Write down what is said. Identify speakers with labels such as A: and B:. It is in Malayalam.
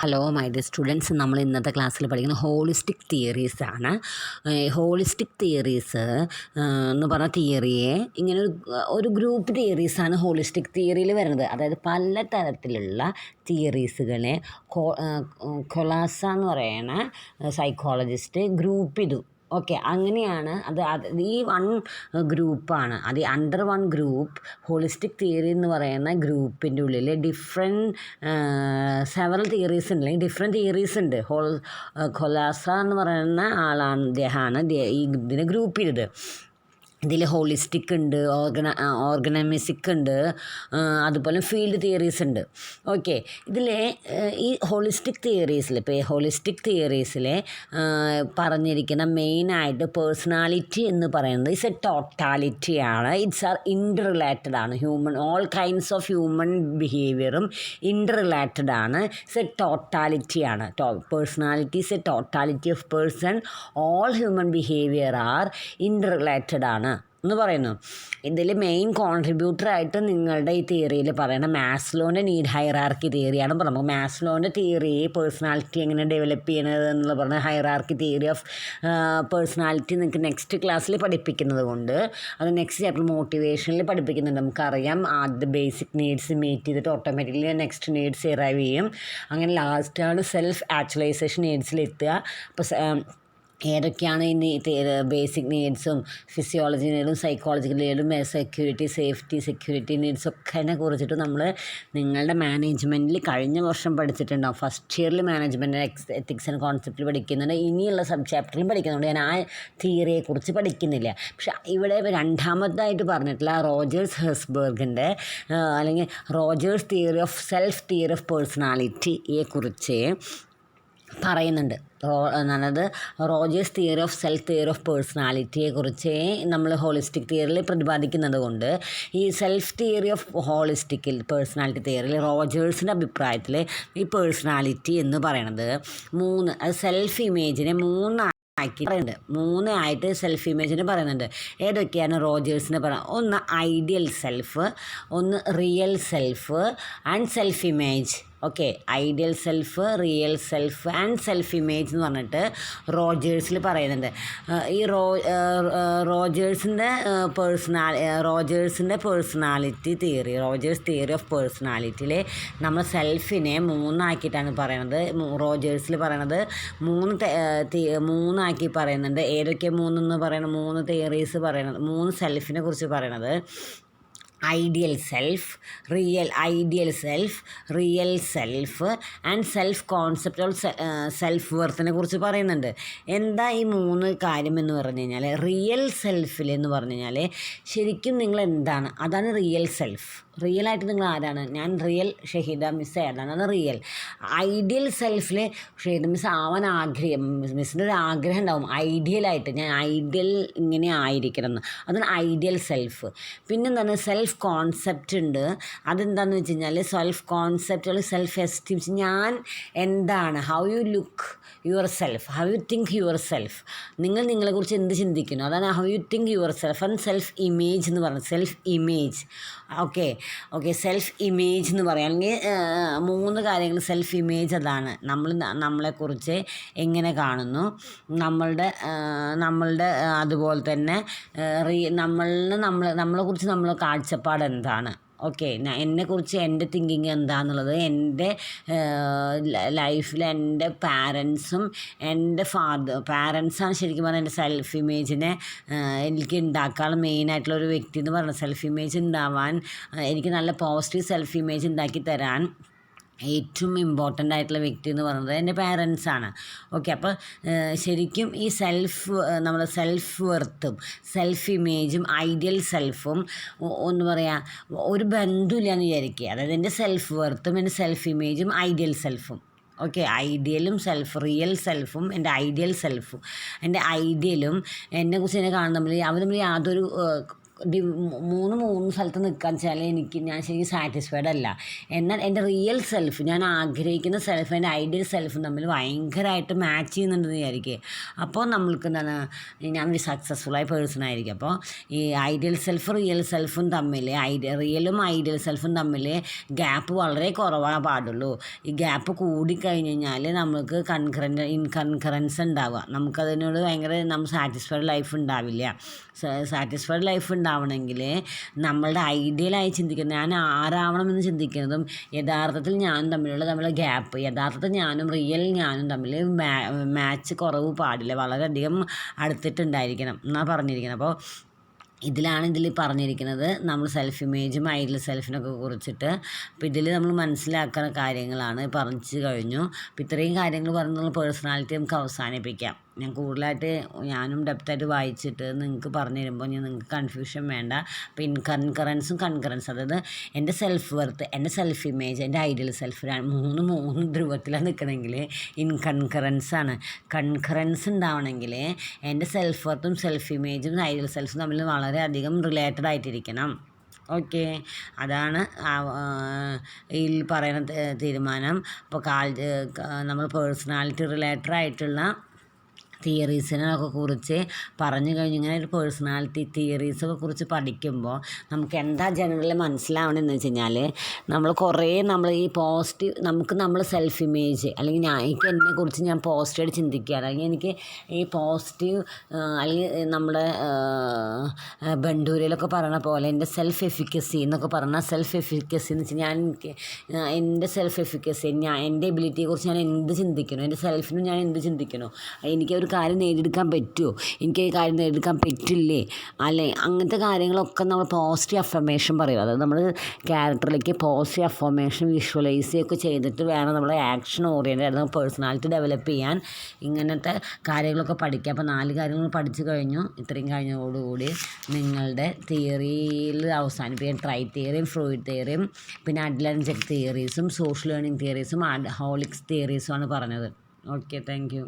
A: ഹലോ മൈ ഡിയർ സ്റ്റുഡൻസ്, നമ്മൾ ഇന്നത്തെ ക്ലാസ്സിൽ പഠിക്കുന്ന ഹോളിസ്റ്റിക് തിയറീസ് ആണ്. ഹോളിസ്റ്റിക് തിയറീസ് എന്ന് പറഞ്ഞ തിയറിയെ ഇങ്ങനെ ഒരു ഗ്രൂപ്പ് തിയറീസാണ് ഹോളിസ്റ്റിക് തിയറിയിൽ വരുന്നത്. അതായത് പല തരത്തിലുള്ള തിയറീസുകളെ കൊളാസ എന്ന് പറയുന്ന സൈക്കോളജിസ്റ്റ് ഗ്രൂപ്പ് ചെയ്തു. ഓക്കെ, അങ്ങനെയാണ് ഈ വൺ ഗ്രൂപ്പാണ്. അത് under one group holistic theory എന്ന് പറയുന്ന ഗ്രൂപ്പിൻ്റെ ഉള്ളിൽ സെവറൽ തിയറീസ് ഉണ്ട്, അല്ലെങ്കിൽ ഡിഫറെൻറ്റ് തിയറീസ് ഉണ്ട്. കൊലാസ എന്ന് പറയുന്ന ആളാണ്, അദ്ദേഹമാണ് ഈ ഇതിനെ ഗ്രൂപ്പ് ചെയ്തത്. ഇതിൽ ഹോളിസ്റ്റിക് ഉണ്ട്, ഓർഗനമിസിക് ഉണ്ട്, അതുപോലെ ഫീൽഡ് തിയറീസ് ഉണ്ട്. ഓക്കെ, ഇതിൽ ഈ ഹോളിസ്റ്റിക് തിയറീസിൽ പറഞ്ഞിരിക്കുന്ന മെയിനായിട്ട് പേഴ്സണാലിറ്റി എന്ന് പറയുന്നത് ഇറ്റ്സ് എ ടോട്ടാലിറ്റിയാണ്. ഇറ്റ്സ് ആർ ഇൻ്റർ റിലേറ്റഡ് ആണ്. ഓൾ കൈൻഡ്സ് ഓഫ് ഹ്യൂമൻ ബിഹേവിയറും ഇൻ്റർ റിലേറ്റഡ് ആണ്. ഇറ്റ്സ് എ ടോട്ടാലിറ്റിയാണ്. Personality is a totality of person. All human behaviour are interrelated ആണ് എന്ന് പറയുന്നു. ഇതിൽ മെയിൻ കോൺട്രിബ്യൂട്ടറായിട്ട് നിങ്ങളുടെ ഈ തിയറിയിൽ പറയുന്ന മാസ്ലോൻ്റെ നീഡ് ഹൈറാർക്കി തിയറിയാണ്. നമുക്ക് മാസ്ലോൻ്റെ തിയറി പേഴ്സണാലിറ്റി എങ്ങനെ ഡെവലപ്പ് ചെയ്യണത് എന്നുള്ള പറഞ്ഞ ഹൈറാർക്കി തിയറി ഓഫ് പേഴ്സണാലിറ്റി നിങ്ങൾക്ക് നെക്സ്റ്റ് ക്ലാസ്സിൽ പഠിപ്പിക്കുന്നത് കൊണ്ട് അത് നെക്സ്റ്റ് ചാപ്റ്റർ മോട്ടിവേഷനിൽ പഠിപ്പിക്കുന്നുണ്ട്. നമുക്കറിയാം, ആദ്യ ബേസിക് നീഡ്സ് മീറ്റ് ചെയ്തിട്ട് ഓട്ടോമാറ്റിക്കലി നെക്സ്റ്റ് നീഡ്സ് എറൈവ് ചെയ്യും. അങ്ങനെ ലാസ്റ്റാണ് സെൽഫ് ആക്ച്വലൈസേഷൻ നീഡ്സിലെത്തുക. അപ്പോൾ ഏതൊക്കെയാണ് ഈ ബേസിക് നീഡ്സും ഫിസിയോളജി നീഡും സൈക്കോളജിക്കൽ നീഡും സെക്യൂരിറ്റി നീഡ്സൊക്കെ കുറിച്ചിട്ട് നമ്മൾ നിങ്ങളുടെ മാനേജ്മെൻറ്റിൽ കഴിഞ്ഞ വർഷം പഠിച്ചിട്ടുണ്ടാവും. ഫസ്റ്റ് ഇയറിൽ മാനേജ്മെൻറ്റ് എത്തിക്സ് ആൻഡ് കോൺസെപ്റ്റിൽ പഠിക്കുന്നുണ്ട്. ഇനിയുള്ള സബ് ചാപ്റ്ററിലും പഠിക്കുന്നുണ്ട്. ഞാൻ ആ തിയറിയെക്കുറിച്ച് പഠിക്കുന്നില്ല. പക്ഷെ ഇവിടെ രണ്ടാമതായിട്ട് പറഞ്ഞിട്ടുള്ള റോജേഴ്സ് ഹെർസ്ബർഗിൻ്റെ അല്ലെങ്കിൽ റോജേഴ്സ് തിയറി ഓഫ് പേഴ്സണാലിറ്റിയെക്കുറിച്ച് പറയുന്നുണ്ട്. എന്നത് റോജേഴ്സ് തിയറി ഓഫ് പേഴ്സണാലിറ്റിയെക്കുറിച്ച് നമ്മൾ ഹോളിസ്റ്റിക് തിയറിയിൽ പ്രതിപാദിക്കുന്നത് കൊണ്ട് ഈ സെൽഫ് തിയറി ഓഫ് ഹോളിസ്റ്റിക്കിൽ പേഴ്സണാലിറ്റി തിയറിയിൽ റോജേഴ്സിൻ്റെ അഭിപ്രായത്തിൽ ഈ പേഴ്സണാലിറ്റി എന്ന് പറയുന്നത് സെൽഫ് ഇമേജിനെ മൂന്നായിട്ട് സെൽഫ് ഇമേജിന് പറയുന്നുണ്ട്. ഏതൊക്കെയാണ് റോജേഴ്സിന് പറയുന്നത്? ഒന്ന് ഐഡിയൽ സെൽഫ്, ഒന്ന് real self and self image. Okay, ideal self, real self and self image എന്ന് പറഞ്ഞിട്ട് റോജേഴ്സിൽ പറയുന്നുണ്ട്. ഈ റോജേഴ്സിൻ്റെ personality theory, Rogers theory of പേഴ്സണാലിറ്റിയിൽ നമ്മൾ സെൽഫിനെ മൂന്നാക്കിയിട്ടാണ് പറയുന്നത്. റോജേഴ്സിൽ പറയണത് മൂന്നാക്കി പറയുന്നുണ്ട്. ഏതൊക്കെ മൂന്നെന്ന് പറയുന്നത്? മൂന്ന് തിയറീസ് പറയണത്, മൂന്ന് സെൽഫിനെ കുറിച്ച് പറയണത് ideal self, real self and self concept of self വർത്തിനെ കുറിച്ച് പറയുന്നുണ്ട്. എന്താ ഈ മൂന്ന് കാര്യം എന്ന് പറഞ്ഞു കഴിഞ്ഞാൽ, റിയൽ സെൽഫിൽ എന്ന് പറഞ്ഞു കഴിഞ്ഞാൽ ശരിക്കും നിങ്ങൾ എന്താണ്? അതാണ് റിയൽ സെൽഫ്. റിയലായിട്ട് നിങ്ങൾ ആരാണ്? ഞാൻ റിയൽ ഷഹീദ മിസ് ആയതാണ്, അത് റിയൽ. ഐഡിയൽ സെൽഫിൽ ഷഹീദ മിസ് ആവാൻ മിസ്സിൻ്റെ ഒരു ആഗ്രഹം ഉണ്ടാവും, ഐഡിയലായിട്ട് ഞാൻ ഐഡിയൽ ഇങ്ങനെ ആയിരിക്കണം എന്ന്. അതാണ് ഐഡിയൽ സെൽഫ്. പിന്നെന്താണ്? സെൽഫ് കോൺസെപ്റ്റ് ഉണ്ട്. അതെന്താണെന്ന് വെച്ച് കഴിഞ്ഞാൽ സെൽഫ് കോൺസെപ്റ്റുകൾ സെൽഫ് എസ്റ്റീം, ഞാൻ എന്താണ്, how you look your self, how you think your self, നിങ്ങൾ നിങ്ങളെക്കുറിച്ച് എന്ത് ചിന്തിക്കുന്നു, അതാണ് how you think your self. And self image എന്ന് പറയുന്നത് self image. Okay, self image എന്ന് പറയാം. അല്ലെങ്കിൽ മൂന്ന് കാര്യങ്ങൾ നമ്മളെ ഇമേജ്. അതാണ് നമ്മളെക്കുറിച്ച് എങ്ങനെ കാണുന്നു, നമ്മളുടെ അതുപോലെ തന്നെ നമ്മളെക്കുറിച്ച് നമ്മളെ കാഴ്ചപ്പാട് എന്താണ്. ഓക്കെ, എന്നെക്കുറിച്ച് എൻ്റെ തിങ്കിങ് എന്താണെന്നുള്ളത് എൻ്റെ ലൈഫിൽ എൻ്റെ പാരൻസാണ് ശരിക്കും പറഞ്ഞാൽ എൻ്റെ സെൽഫ് ഇമേജിനെ എനിക്ക് ഉണ്ടാക്കാനുള്ള മെയിനായിട്ടുള്ള ഒരു വ്യക്തി എന്ന് പറയുന്നത്. സെൽഫ് ഇമേജ് ഉണ്ടാവാൻ, എനിക്ക് നല്ല പോസിറ്റീവ് സെൽഫ് ഇമേജ് ഉണ്ടാക്കി തരാൻ ഏറ്റവും ഇമ്പോർട്ടൻ്റ് ആയിട്ടുള്ള വ്യക്തി എന്ന് പറയുന്നത് എൻ്റെ പാരൻസാണ്. ഓക്കെ, അപ്പോൾ ശരിക്കും ഈ നമ്മുടെ സെൽഫ് വെർത്തും സെൽഫ് ഇമേജും ഐഡിയൽ സെൽഫും ഒന്ന് പറയുക ഒരു ബന്ധമില്ലാന്ന് വിചാരിക്കുക. അതായത് എൻ്റെ സെൽഫ് വെർത്തും എൻ്റെ സെൽഫ് ഇമേജും ഐഡിയൽ സെൽഫും. ഓക്കെ, ഐഡിയലും റിയൽ സെൽഫും എൻ്റെ ഐഡിയൽ സെൽഫും, എൻ്റെ ഐഡിയലും എന്നെക്കുറിച്ച് എന്നെ കാണുന്ന അവർ തമ്മിൽ യാതൊരു മൂന്ന് സ്ഥലത്ത് നിൽക്കാൻ വെച്ചാൽ ഞാൻ ശരിക്കും സാറ്റിസ്ഫൈഡ് അല്ല. എന്നാൽ എൻ്റെ റിയൽ സെൽഫ്, ഞാൻ ആഗ്രഹിക്കുന്ന സെൽഫ്, എൻ്റെ ഐഡിയൽ സെൽഫും തമ്മിൽ ഭയങ്കരമായിട്ട് മാച്ച് ചെയ്യുന്നുണ്ടെന്ന് വിചാരിക്കുക. അപ്പോൾ നമ്മൾക്ക് എന്താണ്, ഞാനൊരു സക്സസ്ഫുള്ളായ പേഴ്സൺ ആയിരിക്കും. അപ്പോൾ ഈ ഐഡിയൽ സെൽഫ് റിയൽ സെൽഫും തമ്മിൽ, റിയലും ഐഡിയൽ സെൽഫും തമ്മിൽ ഗ്യാപ്പ് വളരെ കുറവാണ് പാടുള്ളൂ. ഈ ഗ്യാപ്പ് കൂടിക്കഴിഞ്ഞ് കഴിഞ്ഞാൽ നമുക്ക് ഇൻകൺകറൻസ് ഉണ്ടാവുക. നമുക്കതിനോട് നമ്മൾ സാറ്റിസ്ഫൈഡ് ലൈഫ് ഉണ്ടാവില്ല. സാറ്റിസ്ഫൈഡ് ലൈഫ് ഉണ്ടാവണമെങ്കിൽ നമ്മളുടെ ഐഡിയലായി ചിന്തിക്കുന്നത്, ഞാൻ ആരാവണമെന്ന് ചിന്തിക്കുന്നതും യഥാർത്ഥത്തിൽ ഞാനും തമ്മിലുള്ള ഗ്യാപ്പ്, യഥാർത്ഥത്തിൽ ഞാനും റിയൽ ഞാനും തമ്മിൽ മാച്ച് കുറവ് പാടില്ല, വളരെയധികം അടുത്തിട്ടുണ്ടായിരിക്കണം എന്നാണ് പറഞ്ഞിരിക്കുന്നത്. അപ്പോൾ ഇതിൽ പറഞ്ഞിരിക്കുന്നത് നമ്മൾ സെൽഫ് ഇമേജും ഐഡിയൽ സെൽഫിനൊക്കെ കുറിച്ചിട്ട്. അപ്പോൾ ഇതിൽ നമ്മൾ മനസ്സിലാക്കുന്ന കാര്യങ്ങളാണ് പറഞ്ഞു കഴിഞ്ഞു. അപ്പോൾ ഇത്രയും കാര്യങ്ങൾ പറഞ്ഞ് പേഴ്സണാലിറ്റി നമുക്ക് അവസാനിപ്പിക്കാം. ഞാൻ കൂടുതലായിട്ട് ഞാനും ഡെപ്തായിട്ട് വായിച്ചിട്ട് നിങ്ങൾക്ക് പറഞ്ഞു തരുമ്പോൾ നിങ്ങൾക്ക് കൺഫ്യൂഷൻ വേണ്ട. അപ്പോൾ കൺകറൻസും അതായത് എൻ്റെ സെൽഫ് വർത്ത്, എൻ്റെ സെൽഫ് ഇമേജ്, എൻ്റെ ഐഡിയൽ സെൽഫ് മൂന്ന് ധ്രുവത്തിലാണ് നിൽക്കണമെങ്കിൽ ഇൻകൺകറൻസാണ്. കൺകറൻസ് ഉണ്ടാവണമെങ്കിൽ എൻ്റെ സെൽഫ് വർത്തും സെൽഫ് ഇമേജും ഐഡിയൽ സെൽഫും തമ്മിൽ വളരെയധികം റിലേറ്റഡ് ആയിട്ടിരിക്കണം. ഓക്കെ, അതാണ് ഇതിൽ പറയുന്ന തീരുമാനം. അപ്പോൾ നമ്മൾ പേഴ്സണാലിറ്റി റിലേറ്റഡ് ആയിട്ടുള്ള തിയറീസിനൊക്കെ കുറിച്ച് പറഞ്ഞു കഴിഞ്ഞ് ഇങ്ങനെ ഒരു പേഴ്സണാലിറ്റി തിയറീസൊക്കെ കുറിച്ച് പഠിക്കുമ്പോൾ നമുക്ക് എന്താ ജനറലി മനസ്സിലാവണമെന്ന് വെച്ച് കഴിഞ്ഞാൽ, നമ്മൾ ഈ പോസിറ്റീവ്, നമ്മൾ സെൽഫ് ഇമേജ് അല്ലെങ്കിൽ എനിക്ക് എന്നെക്കുറിച്ച് ഞാൻ പോസിറ്റീവായിട്ട് ചിന്തിക്കുക, അല്ലെങ്കിൽ എനിക്ക് ഈ പോസിറ്റീവ് അല്ലെങ്കിൽ നമ്മുടെ ബണ്ടൂരിലൊക്കെ പറയുന്ന പോലെ എൻ്റെ സെൽഫ് എഫിക്കസി എന്നൊക്കെ പറഞ്ഞാൽ, സെൽഫ് എഫിക്കസി എന്ന് വെച്ചാൽ എൻ്റെ സെൽഫ് എഫിക്കസി, എൻ്റെ എബിലിറ്റിയെക്കുറിച്ച് ഞാൻ എന്ത് ചിന്തിക്കുന്നു, എൻ്റെ സെൽഫിനും ഞാൻ എന്ത് ചിന്തിക്കുന്നു, എനിക്കൊരു കാര്യം നേടിയെടുക്കാൻ പറ്റുമോ, എനിക്ക് ഈ കാര്യം നേടിയെടുക്കാൻ പറ്റില്ലേ, അല്ലെ, അങ്ങനത്തെ കാര്യങ്ങളൊക്കെ നമ്മൾ പോസിറ്റീവ് അഫർമേഷൻ പറയും. അതായത് നമ്മൾ ക്യാരക്ടറിലേക്ക് പോസിറ്റീവ് അഫർമേഷൻ വിഷ്വലൈസ് ചെയ്യുകയൊക്കെ ചെയ്തിട്ട് വേണം നമ്മൾ ആക്ഷൻ ഓറിയൻറ്റഡ് പേഴ്സണാലിറ്റി ഡെവലപ്പ് ചെയ്യാൻ. ഇങ്ങനത്തെ കാര്യങ്ങളൊക്കെ പഠിക്കുക. അപ്പോൾ 4 കാര്യങ്ങൾ പഠിച്ചു കഴിഞ്ഞു. ഇത്രയും കഴിഞ്ഞതോടുകൂടി നിങ്ങളുടെ തിയറിയിൽ അവസാനിപ്പിക്കാൻ ട്രൈ തിയറിയും ഫ്രോയിഡ് തിയറിയും പിന്നെ അഡ്ലർ ആൻഡ് ജെക്ക് തിയറീസും സോഷ്യൽ ലേണിംഗ് തിയറീസും ഹോളിക്സ് തിയറീസുമാണ് പറഞ്ഞത്. Okay, thank U.